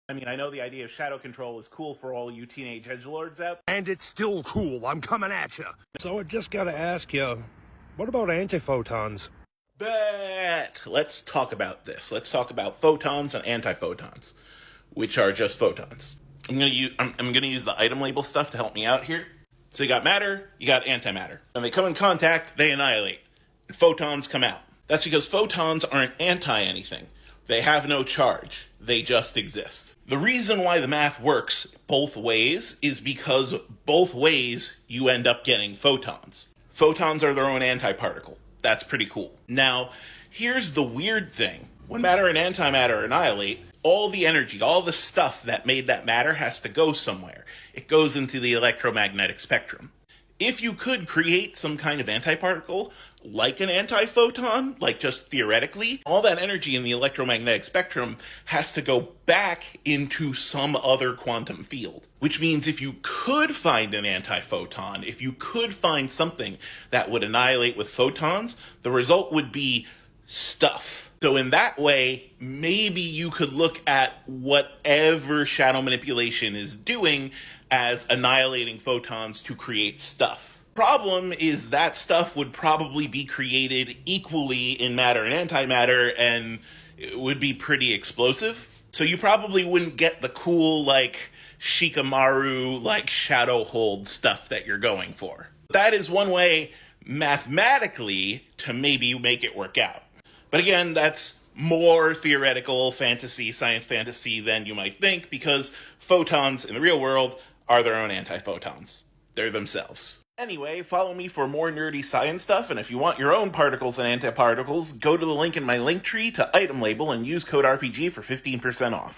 I mean, I know the idea of shadow control is cool for all you teenage edgelords out there. And it's still cool. I'm coming at you. So I just gotta ask you, what about antiphotons? But let's talk about this. Let's talk about photons and antiphotons, which are just photons. I'm gonna use the item label stuff to help me out here. So you got matter, you got antimatter. When they come in contact, they annihilate. And photons come out. That's because photons aren't anti-anything. They have no charge. They just exist. The reason why the math works both ways is because both ways you end up getting photons. Photons are their own antiparticle. That's pretty cool. Now, here's the weird thing. When matter and antimatter annihilate, all the energy, all the stuff that made that matter has to go somewhere. It goes into the electromagnetic spectrum. If you could create some kind of antiparticle, like an antiphoton, like just theoretically, all that energy in the electromagnetic spectrum has to go back into some other quantum field. Which means if you could find an antiphoton, if you could find something that would annihilate with photons, the result would be stuff. So in that way, maybe you could look at whatever shadow manipulation is doing as annihilating photons to create stuff. Problem is that stuff would probably be created equally in matter and antimatter, and it would be pretty explosive. So you probably wouldn't get the cool, Shikamaru, shadow hold stuff that you're going for. That is one way, mathematically, to maybe make it work out. But again, that's more theoretical fantasy, science fantasy than you might think, because photons in the real world are their own antiphotons. They're themselves. Anyway, follow me for more nerdy science stuff, and if you want your own particles and antiparticles, go to the link in my link tree to item label and use code RPG for 15% off.